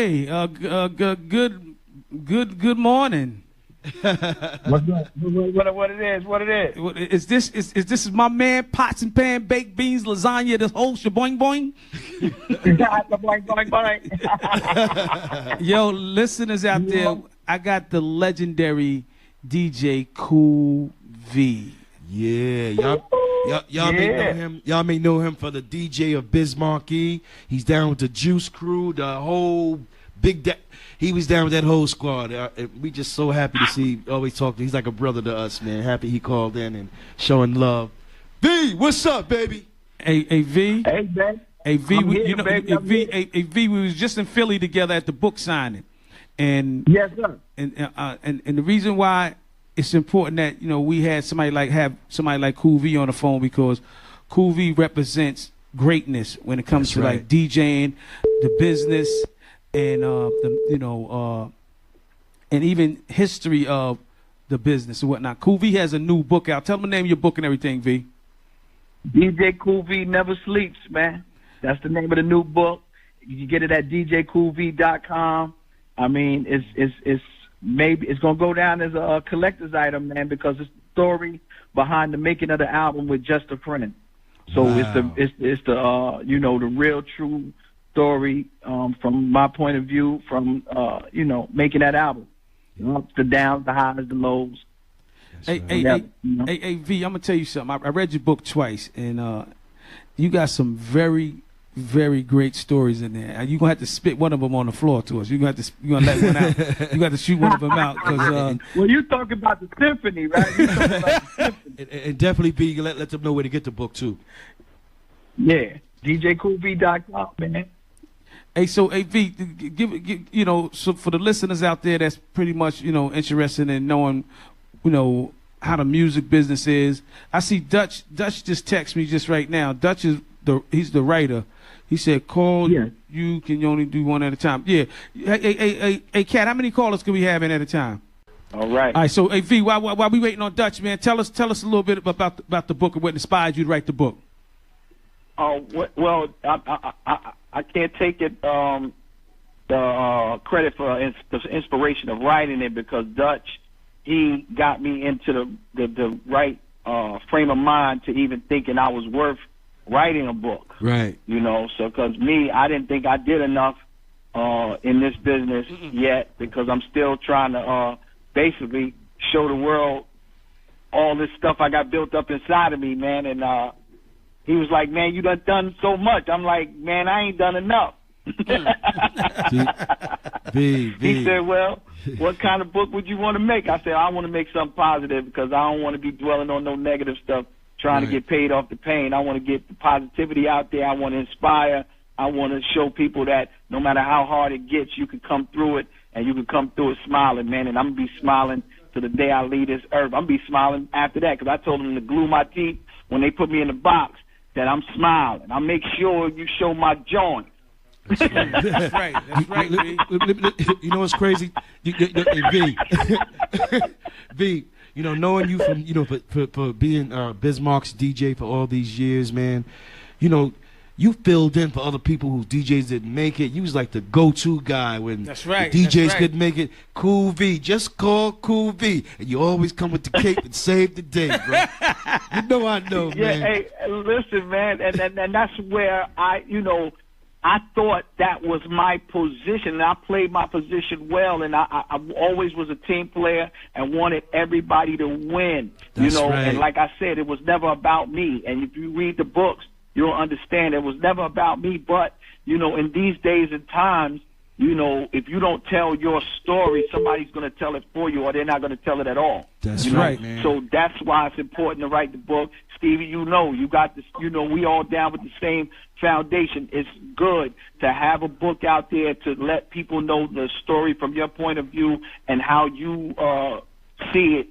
Hey, good morning. What's up? What it is? What it is? Is this my man pots and pan baked beans lasagna this whole shaboing boing? Boing, boing, boing. Yo, listeners out there, I got the legendary DJ Cool V. Yeah, y'all may know him. Y'all may know him for the DJ of Bismarcky. He's down with the Juice Crew, the whole he was down with that whole squad. We just so happy to see. Always talk. He's like a brother to us, man. Happy he called in and showing love. V, what's up, baby? Hey V. Hey, man. Hey V, Hey, V, we was just in Philly together at the book signing, and yes, sir. And the reason why it's important that we had somebody like Cool V on the phone, because Cool V represents greatness when it comes to like DJing, the business, and and even history of the business and whatnot. Cool V has a new book out. Tell them the name of your book and everything, V. DJ Cool V Never Sleeps, man. That's the name of the new book. You can get it at djcoolv.com. I mean, it's gonna go down as a collector's item, man, because it's the story behind the making of the album with Just a Friend. So it's the the real true story from my point of view from making that album. The downs, the highs, the lows. Hey, V, I'm gonna tell you something. I read your book twice, and you got some very, very great stories in there. And you're gonna have to spit one of them on the floor to us. You're gonna let one out. You got to shoot one of them out. Well, you talking about the symphony, right? You talking about the symphony. And definitely, B, let them know where to get the book too. Yeah, djcoolv.com, man. Hey, so V, give so for the listeners out there that's pretty much interested in knowing how the music business is. I see Dutch just text me just right now. Dutch he's the writer. He said, call, you can only do one at a time. Yeah. Hey, Cat, how many callers can we have in at a time? All right. All right, so, hey, V, while we waiting on Dutch, man, tell us a little bit about the book and what inspired you to write the book. Oh, well, I can't take it the credit for the inspiration of writing it, because Dutch, he got me into the right frame of mind to even thinking I was worth writing a book. Right. So because me, I didn't think I did enough in this business yet, because I'm still trying to basically show the world all this stuff I got built up inside of me, man. And he was like, man, you done so much. I'm like, man, I ain't done enough. He said, well, what kind of book would you want to make? I said, I want to make something positive, because I don't want to be dwelling on no negative stuff, trying to get paid off the pain. I want to get the positivity out there. I want to inspire. I want to show people that no matter how hard it gets, you can come through it, and you can come through it smiling, man. And I'm going to be smiling to the day I leave this earth. I'm going to be smiling after that, because I told them to glue my teeth when they put me in the box, that I'm smiling. I make sure you show my joint. That's right. That's right. You know what's crazy? V, V. Knowing you from for being Bismarck's DJ for all these years, man. You filled in for other people who DJs didn't make it. You was like the go-to guy when that's right, the DJs right. couldn't make it. Cool V, just call Cool V, and you always come with the cape and save the day, bro. I know, man. Yeah, hey, listen, man, and that's where I thought that was my position, and I played my position well, and I always was a team player and wanted everybody to win. That's right. And like I said, it was never about me. And if you read the books, you'll understand it was never about me. But in these days and times, if you don't tell your story, somebody's going to tell it for you, or they're not going to tell it at all. That's right, man. So that's why it's important to write the book. Stevie, you got this, we all down with the same foundation. It's good to have a book out there to let people know the story from your point of view and how you see it,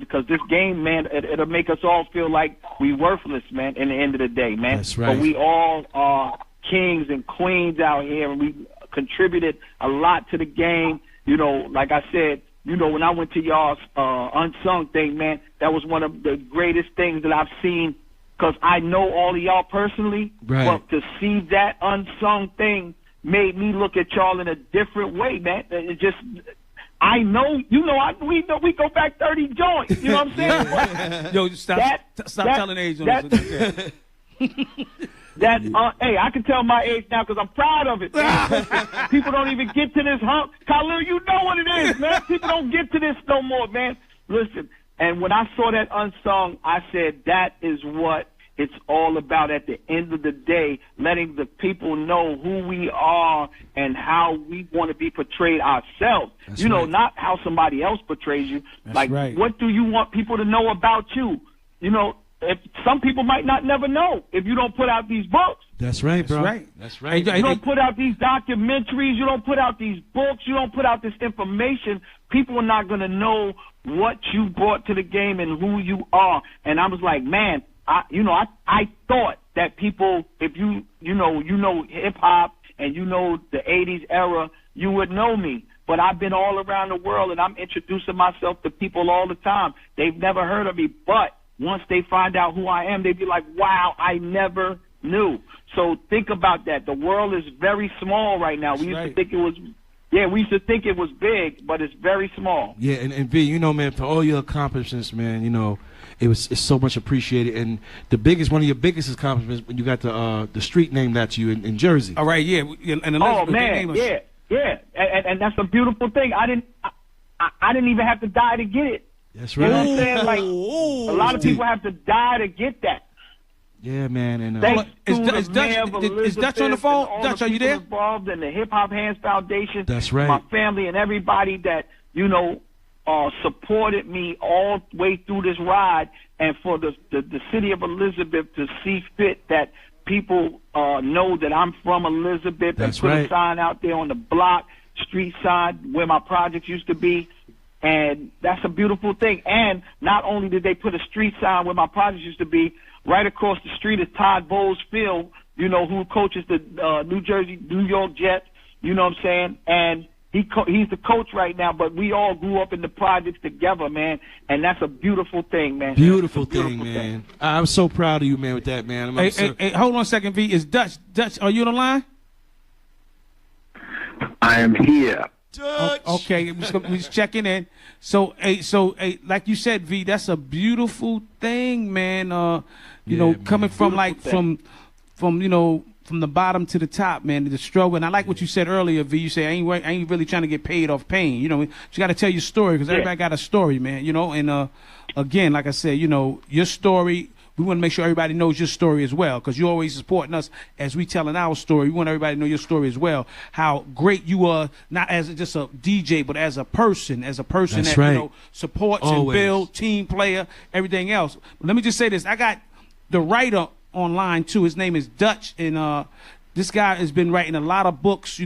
because this game, man, it'll make us all feel like we worthless, man, in the end of the day, man. That's right. But we all are kings and queens out here, and we contributed a lot to the game. Like I said, when I went to y'all's unsung thing, man, that was one of the greatest things that I've seen, because I know all of y'all personally. Right. But to see that unsung thing, made me look at y'all in a different way, man. It just, I know, we go back 30 joints. You know what I'm saying? Yeah. Yo, stop telling age on us. Hey, I can tell my age now because I'm proud of it. People don't even get to this hump. Khalil, you know what it is, man. People don't get to this no more, man. Listen, and when I saw that Unsung, I said that is what it's all about at the end of the day, letting the people know who we are and how we want to be portrayed ourselves. That's right. Not how somebody else portrays you. That's like, right. What do you want people to know about you? If some people might not never know if you don't put out these books. That's right, bro. That's right. You don't put out these documentaries. You don't put out these books. You don't put out this information. People are not going to know what you brought to the game and who you are. And I was like, man, I thought that people, if you know hip hop and you know the 80s era, you would know me. But I've been all around the world and I'm introducing myself to people all the time. They've never heard of me, but once they find out who I am, they'd be like, wow, I never knew. So think about that. The world is very small right now. We used to think it was big, but it's very small. Yeah, and V, man, for all your accomplishments, man, it's so much appreciated. And one of your biggest accomplishments when you got the street named after you in Jersey. All right, yeah. And yeah. And that's a beautiful thing. I didn't even have to die to get it. That's right. You know what I'm saying? Like, a lot of people have to die to get that. Yeah, man. And is Dutch on the phone? Dutch, are you there? Involved in the Hip Hop Hands Foundation. That's right. My family and everybody that supported me all the way through this ride, and for the city of Elizabeth to see fit that people know that I'm from Elizabeth. That's and put right. a sign out there on the block, street side where my projects used to be. And that's a beautiful thing. And not only did they put a street sign where my projects used to be, right across the street is Todd Bowles Field, who coaches the New York Jets, you know what I'm saying? And he's the coach right now, but we all grew up in the projects together, man. And that's a beautiful thing, man. Beautiful thing, man. I'm so proud of you, man, with that, man. Hey, hold on a second, V. Is Dutch, are you on the line? I am here. Okay, we're just checking in. So, like you said, V, that's a beautiful thing, man. Coming from from the bottom to the top, man, the struggle. And I like what you said earlier, V. You say I ain't really trying to get paid off pain. You got to tell your story because everybody got a story, man. And again, like I said, your story. We want to make sure everybody knows your story as well, because you're always supporting us as we telling our story. We want everybody to know your story as well. How great you are, not as just a DJ, but as a person That's that right. Supports always. and build, team player, everything else. But let me just say this: I got the writer online too. His name is Dutch, and this guy has been writing a lot of books, for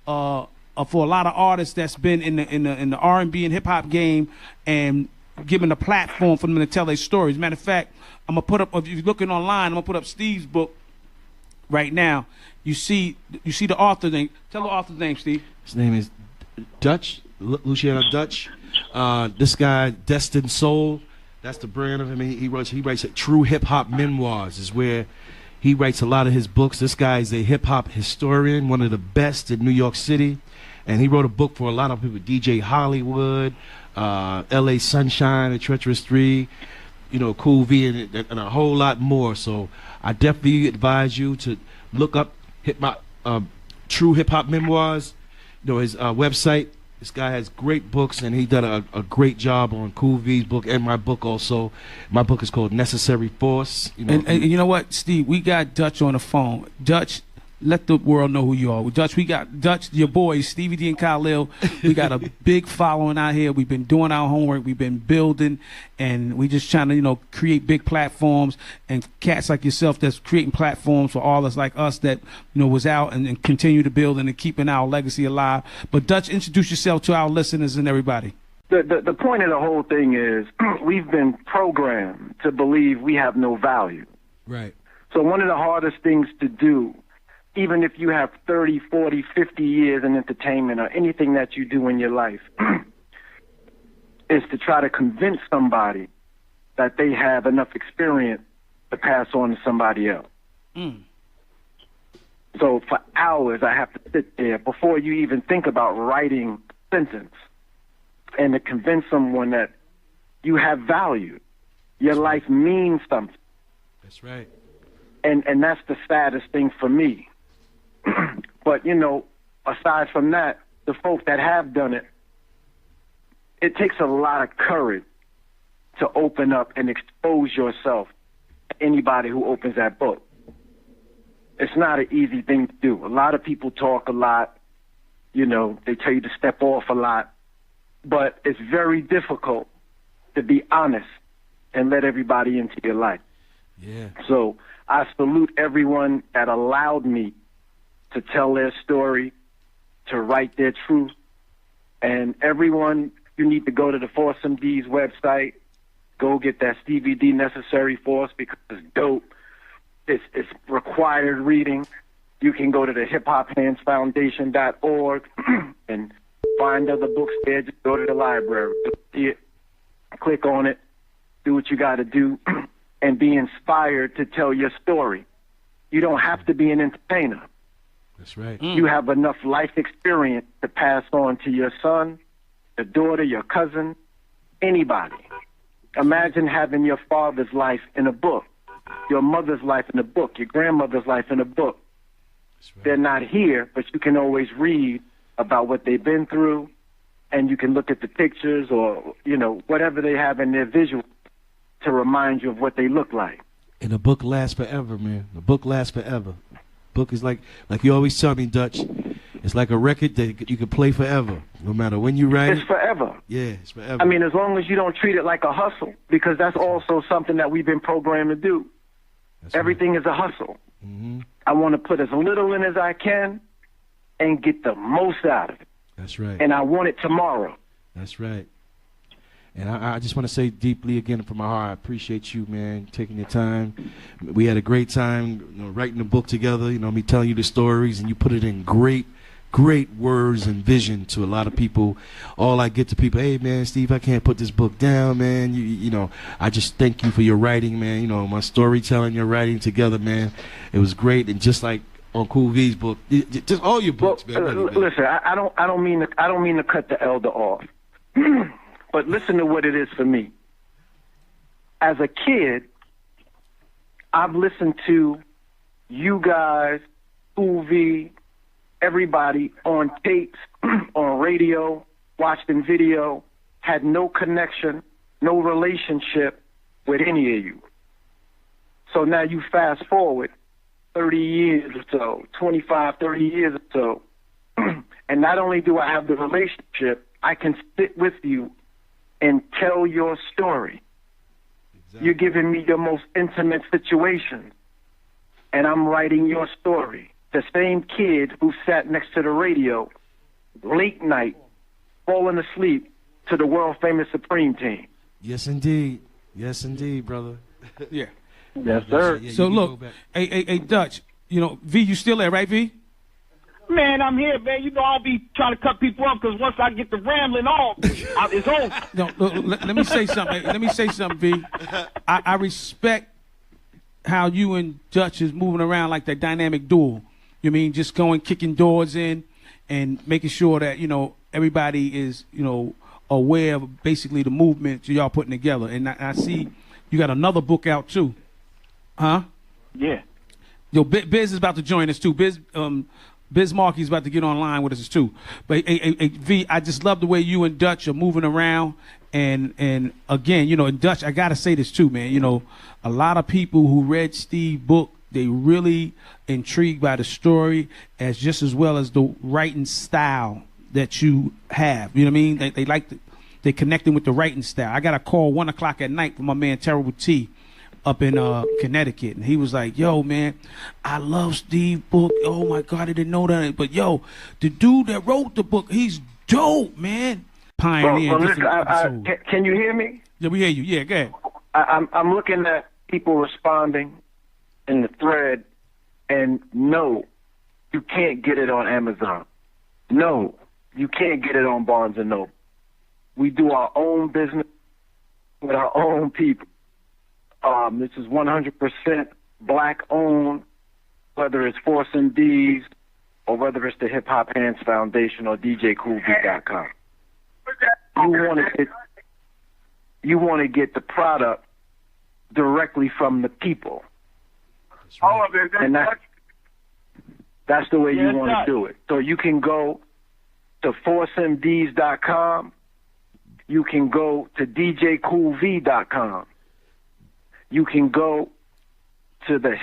a lot of artists that's been in the R&B and hip hop game, and giving a platform for them to tell their stories. Matter of fact, I'm gonna put up, if you're looking online, I'm gonna put up Steve's book right now. You see the author name. Tell the author's name, Steve. His name is Dutch, Luciano Dutch. This guy, Destined Soul, that's the brand of him. He writes True Hip Hop Memoirs is where he writes a lot of his books. This guy is a hip hop historian, one of the best in New York City, and he wrote a book for a lot of people, DJ Hollywood, L.A. Sunshine, The Treacherous Three, Cool V, and a whole lot more. So I definitely advise you to look up True Hip Hop Memoirs. His website. This guy has great books, and he done a great job on Cool V's book and my book also. My book is called Necessary Force. And you know what, Steve? We got Dutch on the phone. Dutch, let the world know who you are. Dutch, we got Dutch, your boys, Stevie D and Khalil. We got a big following out here. We've been doing our homework. We've been building, and we just trying to, create big platforms, and cats like yourself that's creating platforms for all us like us that, was out and continue to build and keeping our legacy alive. But Dutch, introduce yourself to our listeners and everybody. The point of the whole thing is we've been programmed to believe we have no value. Right. So one of the hardest things to do, even if you have 30, 40, 50 years in entertainment or anything that you do in your life, is to try to convince somebody that they have enough experience to pass on to somebody else. So for hours, I have to sit there before you even think about writing a sentence, and to convince someone that you have value. Your life means something. That's right. And that's the saddest thing for me. But, you know, aside from that, the folk that have done it, it takes a lot of courage to open up and expose yourself to anybody who opens that book. It's not an easy thing to do. A lot of people talk a lot. You know, they tell you to step off a lot. But it's very difficult to be honest and let everybody into your life. Yeah. So I salute everyone that allowed me to tell their story, to write their truth. And everyone, you need to go to the Force MD's website, go get that DVD Necessary Force, because it's dope. It's required reading. You can go to the hiphophandsfoundation.org and find other books there. Just go to the library, see it, click on it, do what you got to do, and be inspired to tell your story. You don't have to be an entertainer. That's right. You have enough life experience to pass on to your son, your daughter, your cousin, anybody. Imagine having your father's life in a book, your mother's life in a book, your grandmother's life in a book. Right. They're not here, but you can always read about what they've been through, and you can look at the pictures or, you know, whatever they have in their visual to remind you of what they look like. And a book lasts forever, man. A book lasts forever. Book is like you always tell me, Dutch, it's like a record that you can play forever, no matter when you write It's forever. Yeah, it's forever. I mean, as long as you don't treat it like a hustle, because that's also something that we've been programmed to do. That's Everything right. is a hustle. Mm-hmm. I want to put as little in as I can and get the most out of it. That's right. And I want it tomorrow. That's right. And I just want to say deeply again from my heart, I appreciate you, man, taking your time. We had a great time, you know, writing the book together, you know, me telling you the stories, and you put it in great words and vision to a lot of people. All I get to people, hey, man, Steve, I can't put this book down, man. You know, I just thank you for your writing, man. You know, my storytelling, your writing together, man. It was great. And just like on Cool V's book, just all your books, Well, man. Really, man. listen, I don't mean to cut the elder off. But listen to what it is for me. As a kid, I've listened to you guys, Uvi, everybody on tapes, on radio, watched in video, had no connection, no relationship with any of you. So now you fast forward 30 years or so, 25, 30 years or so, and not only do I have the relationship, I can sit with you and tell your story. Exactly. You're giving me your most intimate situation, and I'm writing your story. The same kid who sat next to the radio, late night, falling asleep to the world-famous Supreme Team. Yes, indeed. Yes, indeed, brother. Yeah. Yes, sir. Yeah, So look, hey, Dutch, you know, V, you still there, right, V? Man, I'm here, man. You know I'll be trying to cut people off because once I get the rambling off, it's over. No, look, let me say something. Let me say something, V. I respect how you and Dutch is moving around like that dynamic duo. You mean just going, kicking doors in and making sure that, you know, everybody is, you know, aware of basically the movement y'all putting together. And I see you got another book out too. Huh? Yeah. Yo, Biz is about to join us too. Biz Markey's about to get online with us too. But V, I just love the way you and Dutch are moving around. And again, you know, in Dutch, I gotta say this too, man. You know, a lot of people who read Steve's book, they really intrigued by the story as well as the writing style that you have. You know what I mean? They like they're connecting with the writing style. I got a call 1 o'clock at night from my man Terrible T up in Connecticut, and he was like, yo, man, I love Steve's book. Oh my God, I didn't know that. But yo, the dude that wrote the book, he's dope, man. Pioneer. Well, listen, can you hear me? Yeah, we hear you. Yeah, go ahead. I'm looking at people responding in the thread, and no, you can't get it on Amazon. No, you can't get it on Barnes & Noble. We do our own business with our own people. This is 100% black-owned, whether it's Force MDs or whether it's the Hip Hop Hands Foundation or DJCoolbeat.com. You want to get the product directly from the people. That's right. And that's the way you want to do it. So you can go to ForceMDs.com. You can go to DJCoolV.com. You can go to the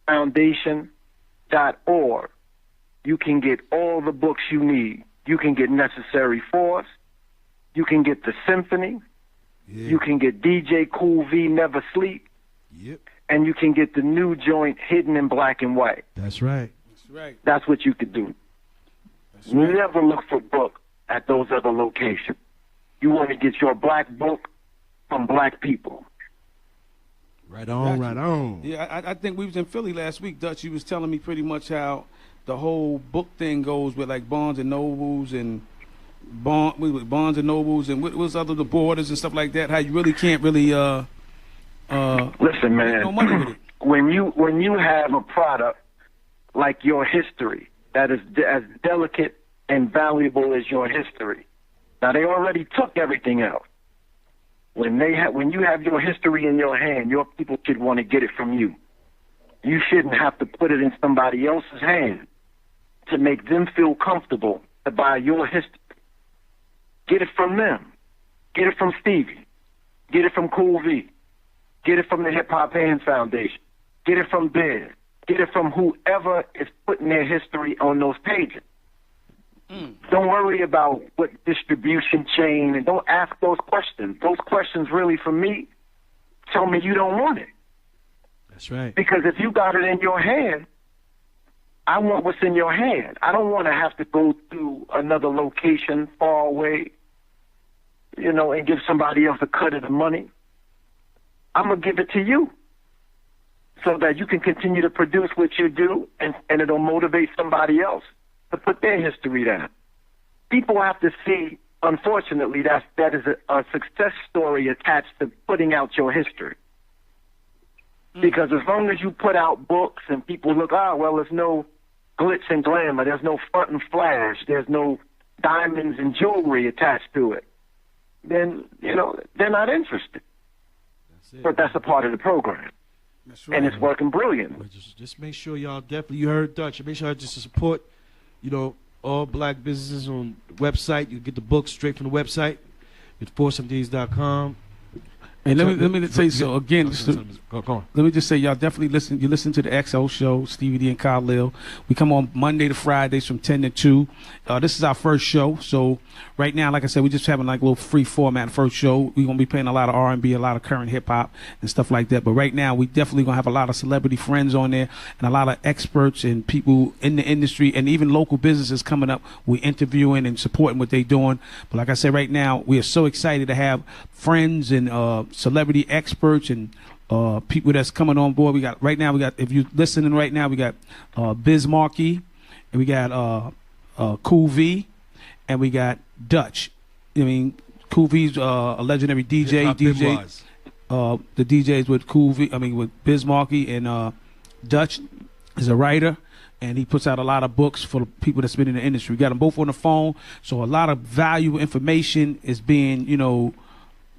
hipfoundation.org. You can get all the books you need. You can get Necessary Force. You can get the Symphony. Yeah. You can get DJ Cool V Never Sleep. Yep. And you can get the new joint Hidden in Black and White. That's right. That's right. That's what you could do. That's right. Never look for book at those other locations. You want to get your black book from black people. Right on, right on. Yeah, I think we was in Philly last week, Dutch. You was telling me pretty much how the whole book thing goes with like Barnes and Nobles and Barnes and Nobles and what was other the Borders and stuff like that. How you really can't really listen, man. make no money with it. When you have a product like your history that is as delicate and valuable as your history. Now they already took everything else. When you have your history in your hand, your people should want to get it from you. You shouldn't have to put it in somebody else's hand to make them feel comfortable to buy your history. Get it from them. Get it from Stevie. Get it from Cool V. Get it from the Hip Hop Hands Foundation. Get it from Biz. Get it from whoever is putting their history on those pages. Don't worry about what distribution chain, and don't ask those questions. Those questions really, for me, tell me you don't want it. That's right. Because if you got it in your hand, I want what's in your hand. I don't want to have to go to another location far away, and give somebody else a cut of the money. I'm going to give it to you so that you can continue to produce what you do, and it'll motivate somebody else to put their history down. People have to see, unfortunately, that is a success story attached to putting out your history. Because as long as you put out books and people look, there's no glitz and glamour, there's no front and flash, there's no diamonds and jewelry attached to it, then, they're not interested. That's it. But that's a part of the program. That's right. And it's working brilliantly. Just make sure y'all you heard Dutch. Make sure just to support, all black businesses on the website. You get the books straight from the website. It's ForceMDs.com. Hey, let me say so again. Go on. Let me just say, y'all definitely listen. You listen to the XO show, Stevie D and Khalil. We come on Monday to Fridays from 10 to 2. This is our first show. So right now, like I said, we're just having like a little free format first show. We're going to be playing a lot of R&B, a lot of current hip hop and stuff like that. But right now, we definitely going to have a lot of celebrity friends on there and a lot of experts and people in the industry and even local businesses coming up. We're interviewing and supporting what they're doing. But like I said, right now, we are so excited to have friends and celebrity experts and people that's coming on board. We got if you're listening right now, we got Biz Markie, and we got Cool V, and we got Dutch. I mean, Cool V's a legendary DJ. The DJs with Cool V, with Biz Markie, and Dutch is a writer. And he puts out a lot of books for the people that's been in the industry. We got them both on the phone, so a lot of valuable information is being,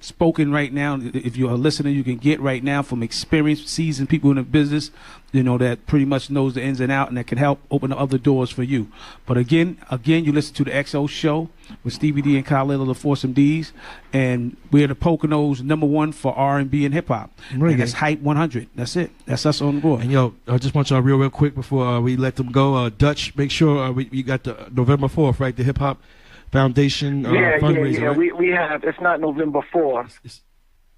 spoken right now. If you're a listener, you can get right now from experienced, seasoned people in the business, that pretty much knows the ins and outs and that can help open the other doors for you. But again, you listen to the XO show with Stevie D and Khalil of the Foursome D's, and we're the Poconos #1 for R&B and hip hop. And that's Hype 100. That's it. That's us on the board. And I just want y'all real quick before we let them go. Dutch, make sure we got the November 4th, right? The Hip Hop Foundation fundraiser. Yeah. Right? We have. It's not November 4th.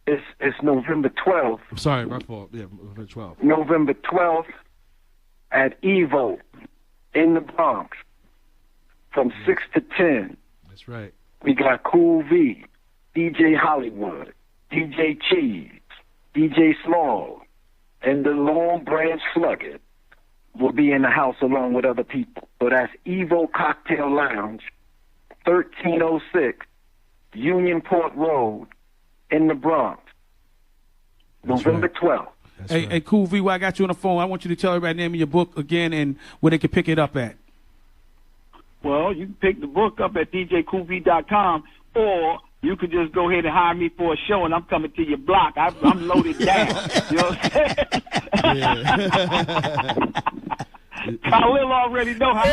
It's November 12th. I'm sorry, my fault. Yeah, November 12th. November 12th at Evo in the Bronx from 6 to 10. That's right. We got Cool V, DJ Hollywood, DJ Cheese, DJ Small, and the Long Branch Sluggard will be in the house along with other people. So that's Evo Cocktail Lounge, 1306 Unionport Road in the Bronx. November 12th. Hey, Cool V, while I got you on the phone, I want you to tell everybody the name of your book again and where they can pick it up at. Well, you can pick the book up at djcoolv.com, or you could just go ahead and hire me for a show, and I'm coming to your block. I'm loaded down. You know what I'm saying? Khalil already know how.